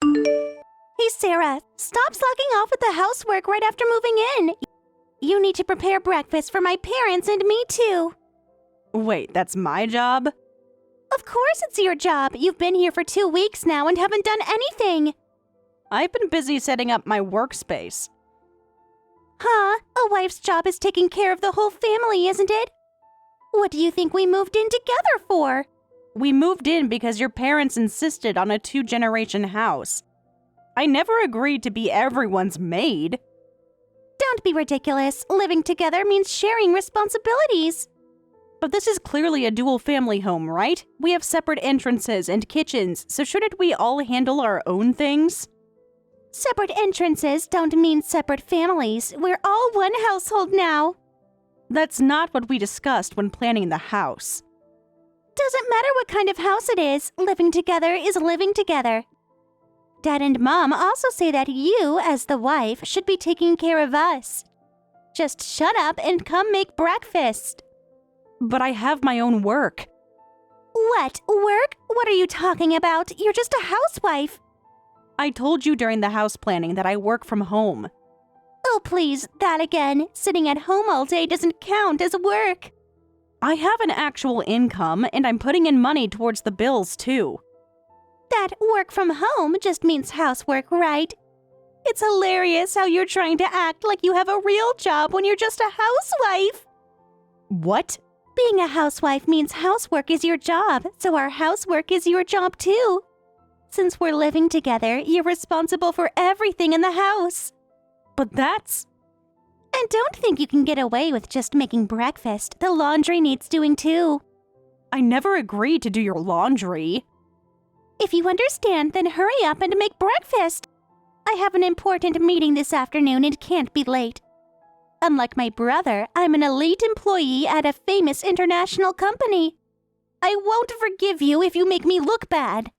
Hey, Sarah, stop slacking off with the housework right after moving in. You need to prepare breakfast for my parents and me, too. Wait, that's my job? Of course it's your job. You've been here for 2 weeks now and haven't done anything. I've been busy setting up my workspace. Huh? A wife's job is taking care of the whole family, isn't it? What do you think we moved in together for? We moved in because your parents insisted on a 2-generation house. I never agreed to be everyone's maid. Don't be ridiculous. Living together means sharing responsibilities. But this is clearly a dual-family home, right? We have separate entrances and kitchens, so shouldn't we all handle our own things? Separate entrances don't mean separate families. We're all one household now. That's not what we discussed when planning the house. Doesn't matter what kind of house it is. Living together is living together. Dad and Mom also say that you, as the wife, should be taking care of us. Just shut up and come make breakfast. But I have my own work. What? Work? What are you talking about? You're just a housewife. I told you during the house planning that I work from home. Oh, please, that again. Sitting at home all day doesn't count as work. I have an actual income, and I'm putting in money towards the bills, too. That work from home just means housework, right? It's hilarious how you're trying to act like you have a real job when you're just a housewife. What? Being a housewife means housework is your job, so our housework is your job too. Since we're living together, you're responsible for everything in the house. But that's... And don't think you can get away with just making breakfast. The laundry needs doing too. I never agreed to do your laundry. If you understand, then hurry up and make breakfast. I have an important meeting this afternoon and can't be late. Unlike my brother, I'm an elite employee at a famous international company. I won't forgive you if you make me look bad.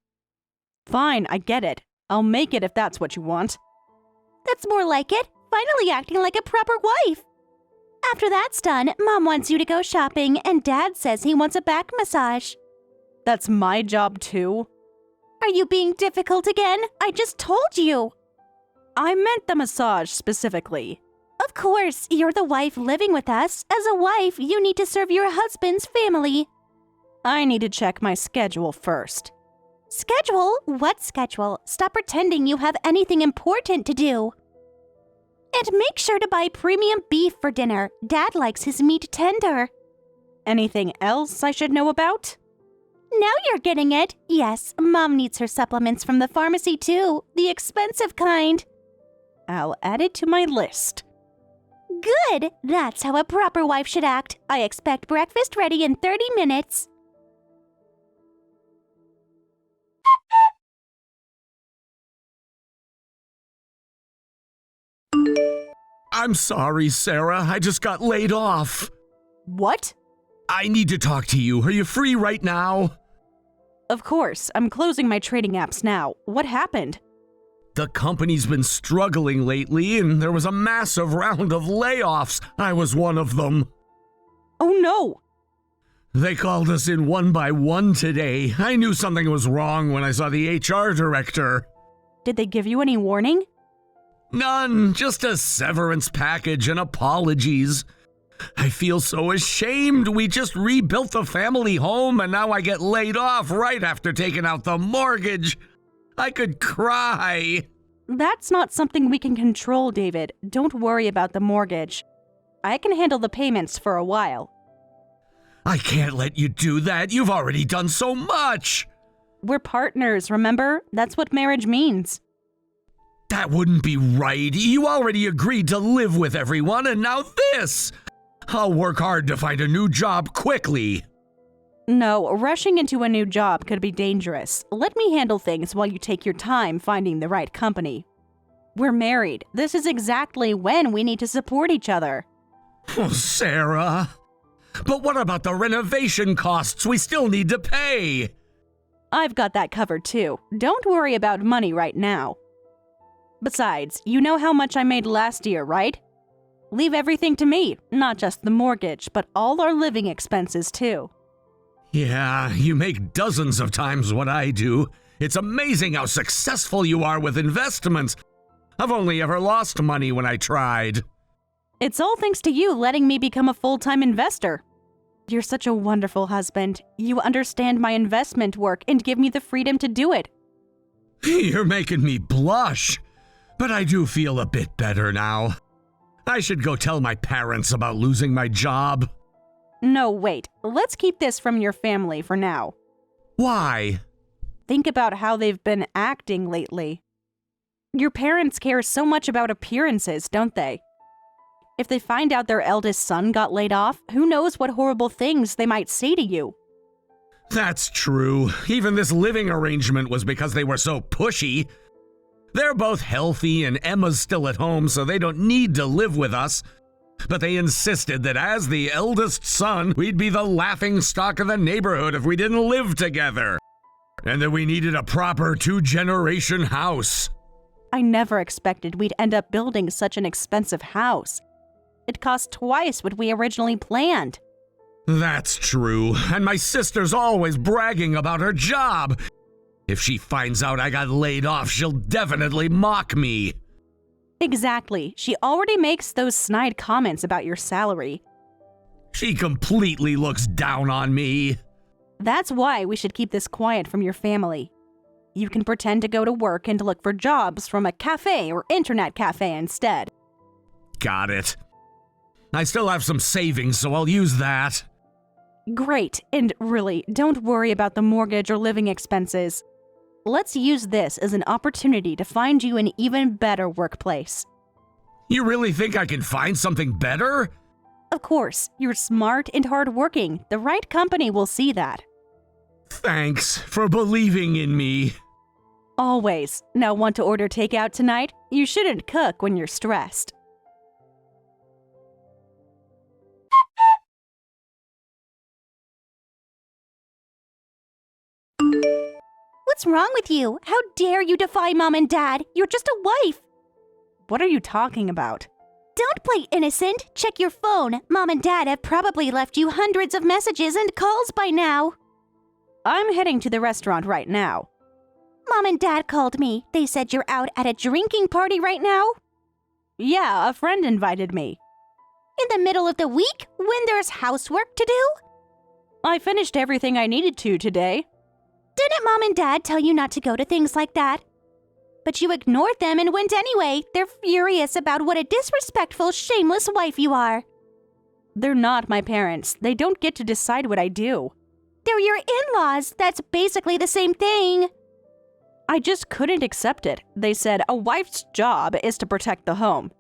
Fine, I get it. I'll make it if that's what you want. That's more like it. Finally acting like a proper wife. After that's done, Mom wants you to go shopping and Dad says he wants a back massage. That's my job too? Are you being difficult again? I just told you. I meant the massage specifically. Of course, you're the wife living with us. As a wife, you need to serve your husband's family. I need to check my schedule first. Schedule? What schedule? Stop pretending you have anything important to do. And make sure to buy premium beef for dinner. Dad likes his meat tender. Anything else I should know about? Now you're getting it. Yes, Mom needs her supplements from the pharmacy too. The expensive kind. I'll add it to my list. Good! That's how a proper wife should act. I expect breakfast ready in 30 minutes. I'm sorry, Sarah. I just got laid off. What? I need to talk to you. Are you free right now? Of course. I'm closing my trading apps now. What happened? The company's been struggling lately, and there was a massive round of layoffs. I was one of them. Oh no! They called us in one by one today. I knew something was wrong when I saw the HR director. Did they give you any warning? None, just a severance package and apologies. I feel so ashamed. We just rebuilt the family home and now I get laid off right after taking out the mortgage. I could cry. That's not something we can control, David. Don't worry about the mortgage. I can handle the payments for a while. I can't let you do that. You've already done so much. We're partners, remember? That's what marriage means. That wouldn't be right. You already agreed to live with everyone, and now this! I'll work hard to find a new job quickly. No, rushing into a new job could be dangerous. Let me handle things while you take your time finding the right company. We're married. This is exactly when we need to support each other. Oh, Sarah. But what about the renovation costs we still need to pay? I've got that covered too. Don't worry about money right now. Besides, you know how much I made last year, right? Leave everything to me, not just the mortgage, but all our living expenses too. Yeah, you make dozens of times what I do. It's amazing how successful you are with investments. I've only ever lost money when I tried. It's all thanks to you letting me become a full-time investor. You're such a wonderful husband. You understand my investment work and give me the freedom to do it. You're making me blush. But I do feel a bit better now. I should go tell my parents about losing my job. No, wait. Let's keep this from your family for now. Why? Think about how they've been acting lately. Your parents care so much about appearances, don't they? If they find out their eldest son got laid off, who knows what horrible things they might say to you. That's true. Even this living arrangement was because they were so pushy. They're both healthy and Emma's still at home, so they don't need to live with us. But they insisted that as the eldest son, we'd be the laughingstock of the neighborhood if we didn't live together. And that we needed a proper 2-generation house. I never expected we'd end up building such an expensive house. It cost twice what we originally planned. That's true, and my sister's always bragging about her job. If she finds out I got laid off, she'll definitely mock me. Exactly. She already makes those snide comments about your salary. She completely looks down on me. That's why we should keep this quiet from your family. You can pretend to go to work and look for jobs from a cafe or internet cafe instead. Got it. I still have some savings, so I'll use that. Great, and really, don't worry about the mortgage or living expenses. Let's use this as an opportunity to find you an even better workplace. You really think I can find something better? Of course, you're smart and hardworking. The right company will see that. Thanks for believing in me. Always. Now, want to order takeout tonight? You shouldn't cook when you're stressed. What's wrong with you? How dare you defy Mom and Dad? You're just a wife. What are you talking about? Don't play innocent. Check your phone. Mom and Dad have probably left you hundreds of messages and calls by now. I'm heading to the restaurant right now. Mom and Dad called me. They said you're out at a drinking party right now? Yeah, a friend invited me. In the middle of the week, when there's housework to do? I finished everything I needed to today. Didn't Mom and Dad tell you not to go to things like that? But you ignored them and went anyway. They're furious about what a disrespectful, shameless wife you are. They're not my parents. They don't get to decide what I do. They're your in-laws. That's basically the same thing. I just couldn't accept it. They said a wife's job is to protect the home.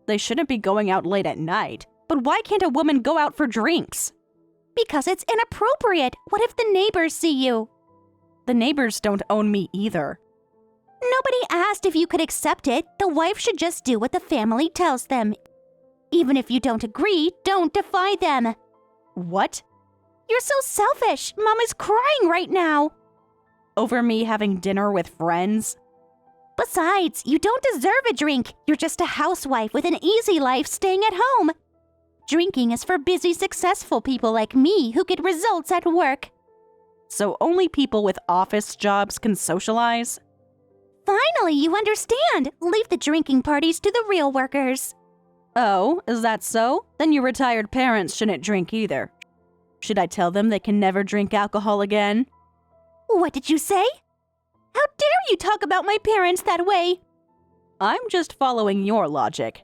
They shouldn't be going out late at night. But why can't a woman go out for drinks? Because it's inappropriate. What if the neighbors see you? The neighbors don't own me either. Nobody asked if you could accept it. The wife should just do what the family tells them. Even if you don't agree, don't defy them. What? You're so selfish. Mom is crying right now. Over me having dinner with friends? Besides, you don't deserve a drink. You're just a housewife with an easy life staying at home. Drinking is for busy, successful people like me who get results at work. So only people with office jobs can socialize? Finally, you understand. Leave the drinking parties to the real workers. Oh, is that so? Then your retired parents shouldn't drink either. Should I tell them they can never drink alcohol again? What did you say? How dare you talk about my parents that way? I'm just following your logic.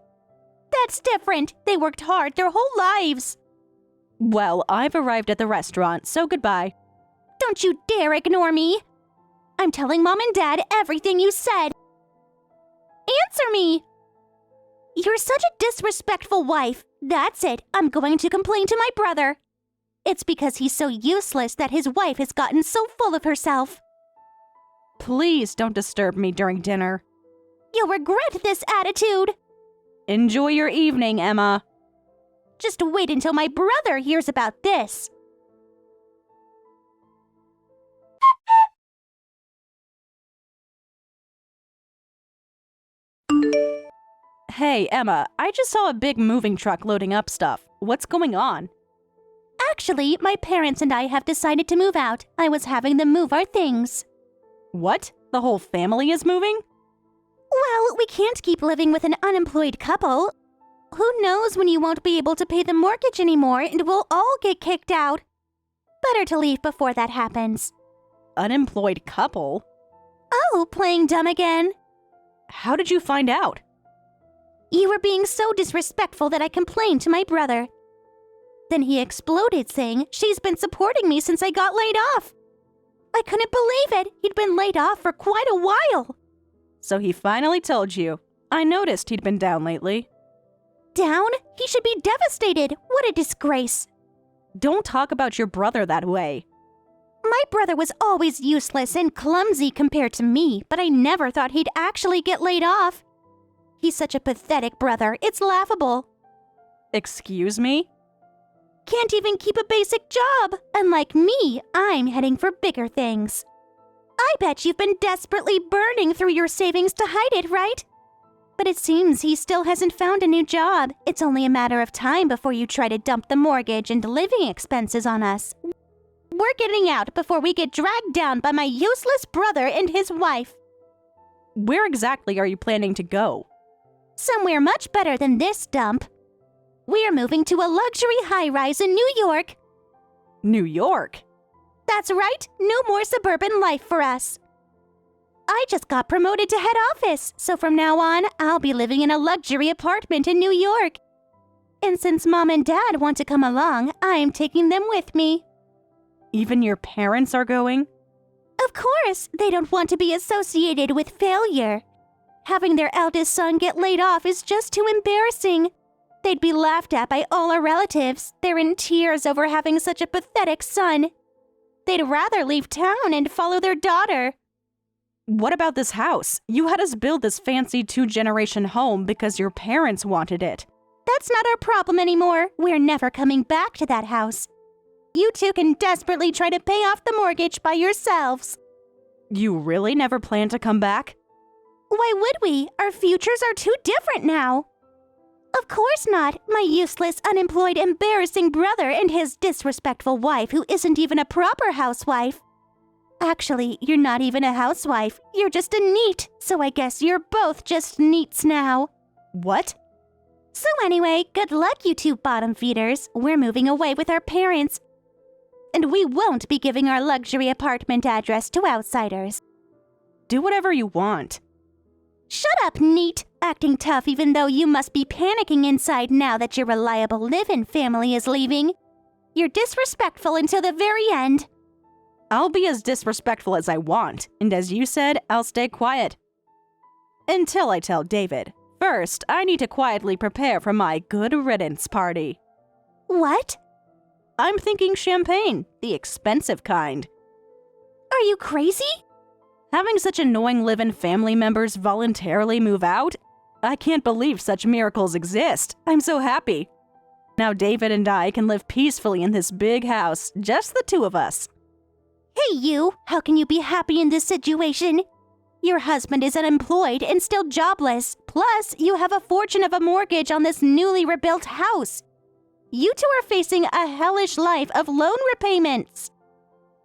That's different. They worked hard their whole lives. Well, I've arrived at the restaurant, so goodbye. Don't you dare ignore me. I'm telling Mom and Dad everything you said. Answer me. You're such a disrespectful wife. That's it. I'm going to complain to my brother. It's because he's so useless that his wife has gotten so full of herself. Please don't disturb me during dinner. You'll regret this attitude. Enjoy your evening, Emma. Just wait until my brother hears about this. Hey, Emma, I just saw a big moving truck loading up stuff. What's going on? Actually, my parents and I have decided to move out. I was having them move our things. What? The whole family is moving? Well, we can't keep living with an unemployed couple. Who knows when you won't be able to pay the mortgage anymore and we'll all get kicked out. Better to leave before that happens. Unemployed couple? Oh, playing dumb again? How did you find out? You were being so disrespectful that I complained to my brother. Then he exploded, saying she's been supporting me since I got laid off. I couldn't believe it. He'd been laid off for quite a while. So he finally told you. I noticed he'd been down lately. Down? He should be devastated. What a disgrace. Don't talk about your brother that way. My brother was always useless and clumsy compared to me, but I never thought he'd actually get laid off. He's such a pathetic brother, it's laughable. Excuse me? Can't even keep a basic job. Unlike me, I'm heading for bigger things. I bet you've been desperately burning through your savings to hide it, right? But it seems he still hasn't found a new job. It's only a matter of time before you try to dump the mortgage and living expenses on us. We're getting out before we get dragged down by my useless brother and his wife. Where exactly are you planning to go? Somewhere much better than this dump. We're moving to a luxury high-rise in New York. New York? That's right, no more suburban life for us. I just got promoted to head office, so from now on, I'll be living in a luxury apartment in New York. And since Mom and Dad want to come along, I'm taking them with me. Even your parents are going? Of course, they don't want to be associated with failure. Having their eldest son get laid off is just too embarrassing. They'd be laughed at by all our relatives. They're in tears over having such a pathetic son. They'd rather leave town and follow their daughter. What about this house? You had us build this fancy 2-generation home because your parents wanted it. That's not our problem anymore. We're never coming back to that house. You two can desperately try to pay off the mortgage by yourselves. You really never plan to come back? Why would we? Our futures are too different now. Of course not. My useless, unemployed, embarrassing brother and his disrespectful wife who isn't even a proper housewife. Actually, you're not even a housewife. You're just a neat, so I guess you're both just neats now. What? So anyway, good luck, you two bottom feeders. We're moving away with our parents. And we won't be giving our luxury apartment address to outsiders. Do whatever you want. Shut up, neat! Acting tough even though you must be panicking inside now that your reliable live-in family is leaving. You're disrespectful until the very end. I'll be as disrespectful as I want, and as you said, I'll stay quiet. Until I tell David. First, I need to quietly prepare for my good riddance party. What? I'm thinking champagne, the expensive kind. Are you crazy? Having such annoying live-in family members voluntarily move out? I can't believe such miracles exist. I'm so happy. Now David and I can live peacefully in this big house, just the two of us. Hey you, how can you be happy in this situation? Your husband is unemployed and still jobless. Plus, you have a fortune of a mortgage on this newly rebuilt house. You two are facing a hellish life of loan repayments.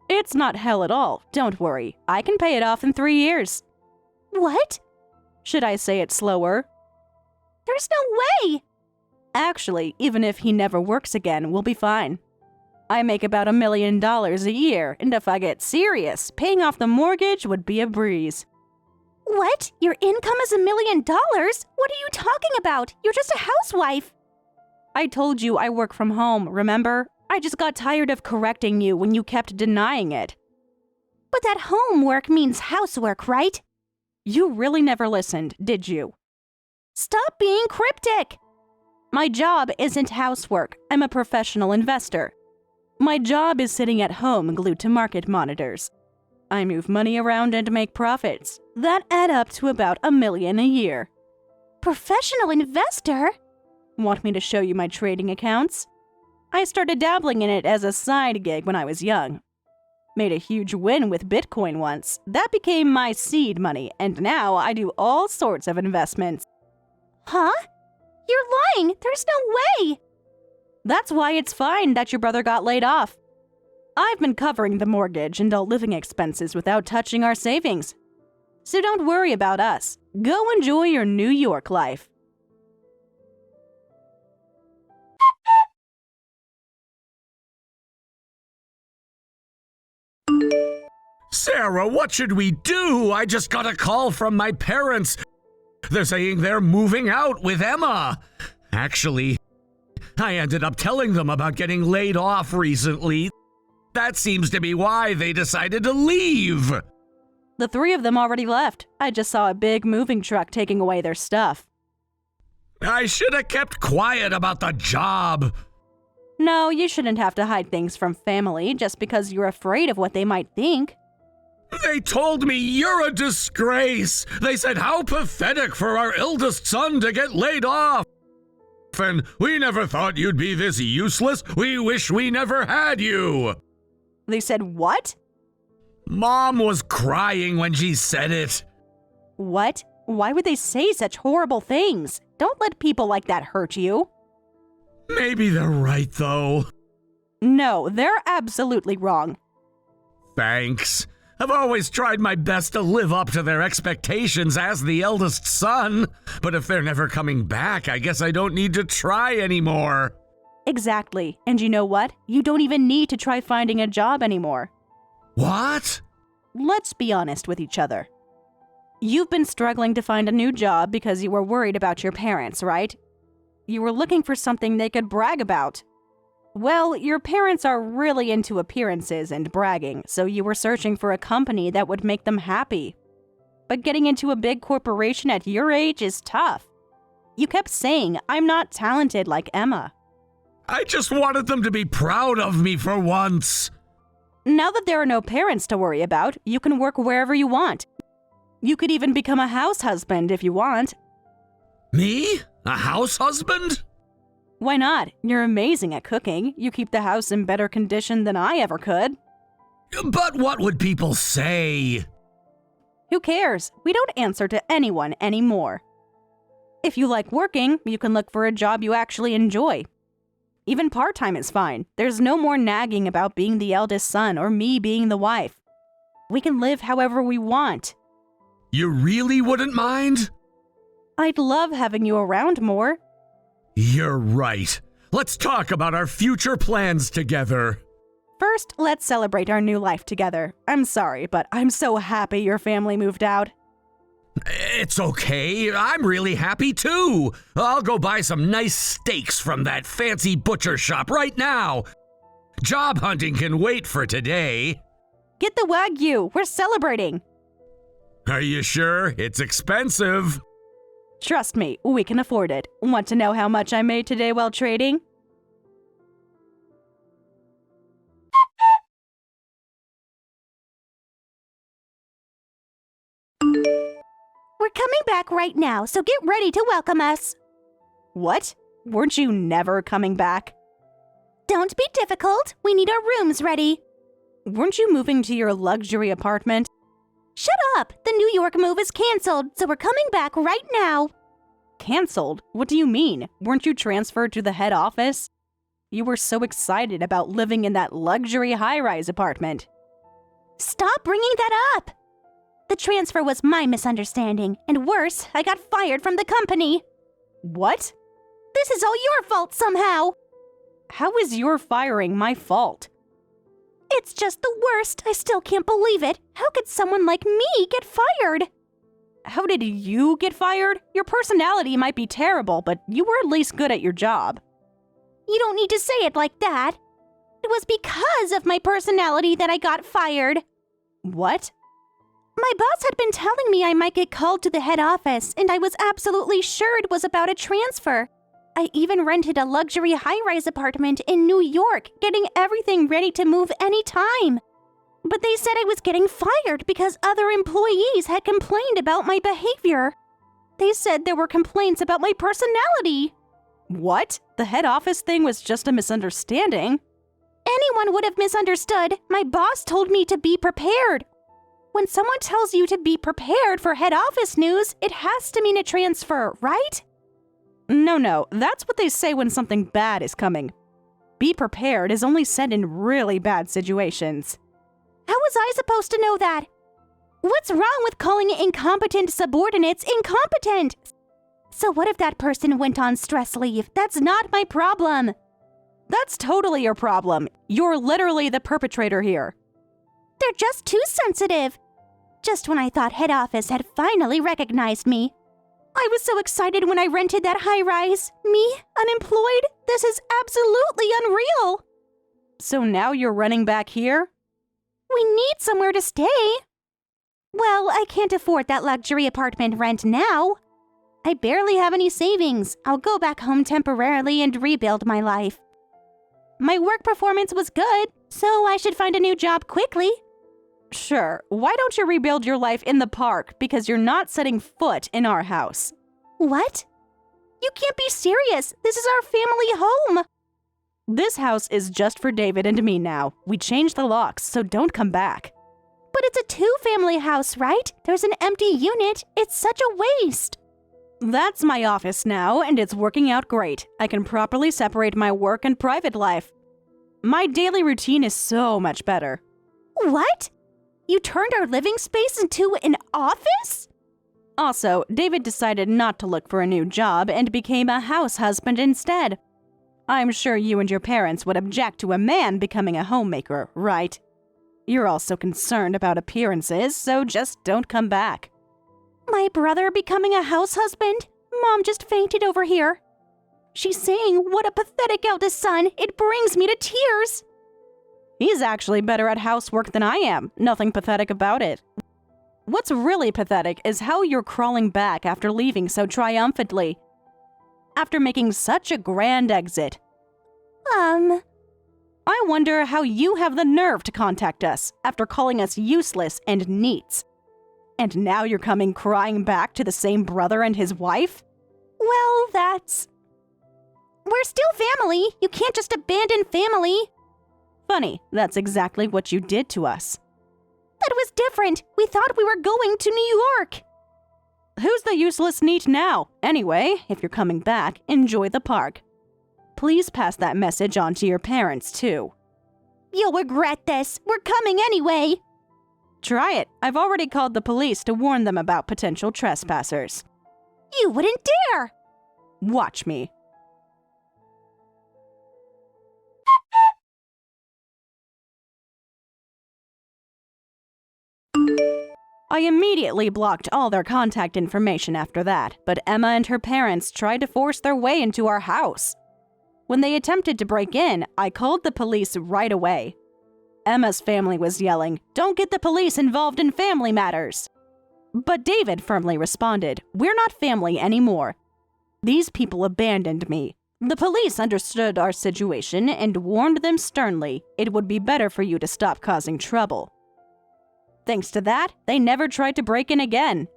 It's not hell at all. Don't worry. I can pay it off in 3 years. What? Should I say it slower? There's no way! Actually, even if he never works again, we'll be fine. I make about $1 million a year, and if I get serious, paying off the mortgage would be a breeze. What? Your income is $1 million? What are you talking about? You're just a housewife. I told you I work from home, remember? I just got tired of correcting you when you kept denying it. But that homework means housework, right? You really never listened, did you? Stop being cryptic! My job isn't housework. I'm a professional investor. My job is sitting at home glued to market monitors. I move money around and make profits. That add up to about $1 million a year. Professional investor? Want me to show you my trading accounts? I started dabbling in it as a side gig when I was young. Made a huge win with Bitcoin once. That became my seed money, and now I do all sorts of investments. Huh? You're lying! There's no way! That's why it's fine that your brother got laid off. I've been covering the mortgage and all living expenses without touching our savings. So don't worry about us. Go enjoy your New York life. Sarah, what should we do? I just got a call from my parents. They're saying they're moving out with Emma. Actually, I ended up telling them about getting laid off recently. That seems to be why they decided to leave. The three of them already left. I just saw a big moving truck taking away their stuff. I should have kept quiet about the job. No, you shouldn't have to hide things from family just because you're afraid of what they might think. They told me you're a disgrace. They said how pathetic for our eldest son to get laid off. And we never thought you'd be this useless. We wish we never had you. They said what? Mom was crying when she said it. What? Why would they say such horrible things? Don't let people like that hurt you. Maybe they're right, though. No, they're absolutely wrong. Thanks. I've always tried my best to live up to their expectations as the eldest son. But if they're never coming back, I guess I don't need to try anymore. Exactly. And you know what? You don't even need to try finding a job anymore. What? Let's be honest with each other. You've been struggling to find a new job because you were worried about your parents, right? You were looking for something they could brag about. Well, your parents are really into appearances and bragging, so you were searching for a company that would make them happy. But getting into a big corporation at your age is tough. You kept saying, "I'm not talented like Emma." I just wanted them to be proud of me for once. Now that there are no parents to worry about, you can work wherever you want. You could even become a house husband if you want. Me? A house husband? Why not? You're amazing at cooking. You keep the house in better condition than I ever could. But what would people say? Who cares? We don't answer to anyone anymore. If you like working, you can look for a job you actually enjoy. Even part-time is fine. There's no more nagging about being the eldest son or me being the wife. We can live however we want. You really wouldn't mind? I'd love having you around more. You're right. Let's talk about our future plans together. First, let's celebrate our new life together. I'm sorry, but I'm so happy your family moved out. It's okay. I'm really happy too. I'll go buy some nice steaks from that fancy butcher shop right now. Job hunting can wait for today. Get the Wagyu. We're celebrating. Are you sure? It's expensive. Trust me, we can afford it. Want to know how much I made today while trading? We're coming back right now, so get ready to welcome us. What? Weren't you never coming back? Don't be difficult. We need our rooms ready. Weren't you moving to your luxury apartment? Shut up! The New York move is canceled, so we're coming back right now. Canceled? What do you mean? Weren't you transferred to the head office? You were so excited about living in that luxury high-rise apartment. Stop bringing that up! The transfer was my misunderstanding, and worse, I got fired from the company. What? This is all your fault somehow. How is your firing my fault? It's just the worst. I still can't believe it. How could someone like me get fired? How did you get fired? Your personality might be terrible, but you were at least good at your job. You don't need to say it like that. It was because of my personality that I got fired. What? My boss had been telling me I might get called to the head office, and I was absolutely sure it was about a transfer. I even rented a luxury high-rise apartment in New York, getting everything ready to move any time. But they said I was getting fired because other employees had complained about my behavior. They said there were complaints about my personality. What? The head office thing was just a misunderstanding? Anyone would have misunderstood. My boss told me to be prepared. When someone tells you to be prepared for head office news, it has to mean a transfer, right? No, that's what they say when something bad is coming. Be prepared is only said in really bad situations. How was I supposed to know that? What's wrong with calling incompetent subordinates incompetent? So what if that person went on stress leave? That's not my problem. That's totally your problem. You're literally the perpetrator here. They're just too sensitive. Just when I thought head office had finally recognized me. I was so excited when I rented that high-rise. Me, unemployed? This is absolutely unreal. So now you're running back here? We need somewhere to stay. Well, I can't afford that luxury apartment rent now. I barely have any savings. I'll go back home temporarily and rebuild my life. My work performance was good, so I should find a new job quickly. Sure, why don't you rebuild your life in the park because you're not setting foot in our house? What? You can't be serious. This is our family home. This house is just for David and me now. We changed the locks, so don't come back. But it's a two-family house, right? There's an empty unit. It's such a waste. That's my office now, and it's working out great. I can properly separate my work and private life. My daily routine is so much better. What? You turned our living space into an office? Also, David decided not to look for a new job and became a house husband instead. I'm sure you and your parents would object to a man becoming a homemaker, right? You're also concerned about appearances, so just don't come back. My brother becoming a house husband? Mom just fainted over here. She's saying, what a pathetic eldest son. It brings me to tears. He's actually better at housework than I am. Nothing pathetic about it. What's really pathetic is how you're crawling back after leaving so triumphantly. After making such a grand exit. I wonder how you have the nerve to contact us after calling us useless and neats. And now you're coming crying back to the same brother and his wife? Well, we're still family. You can't just abandon family. Funny, that's exactly what you did to us. That was different. We thought we were going to New York. Who's the useless neat now? Anyway, if you're coming back, enjoy the park. Please pass that message on to your parents, too. You'll regret this. We're coming anyway. Try it. I've already called the police to warn them about potential trespassers. You wouldn't dare. Watch me. I immediately blocked all their contact information after that, but Emma and her parents tried to force their way into our house. When they attempted to break in, I called the police right away. Emma's family was yelling, "Don't get the police involved in family matters." But David firmly responded, "We're not family anymore. These people abandoned me. The police understood our situation and warned them sternly it would be better for you to stop causing trouble." Thanks to that, they never tried to break in again.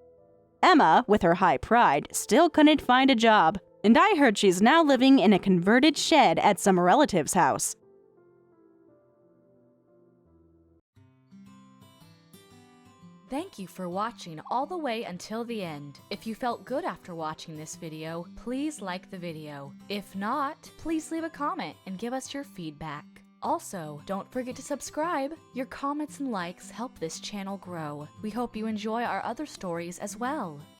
Emma, with her high pride, still couldn't find a job, and I heard she's now living in a converted shed at some relative's house. Thank you for watching all the way until the end. If you felt good after watching this video, please like the video. If not, please leave a comment and give us your feedback. Also, don't forget to subscribe. Your comments and likes help this channel grow. We hope you enjoy our other stories as well.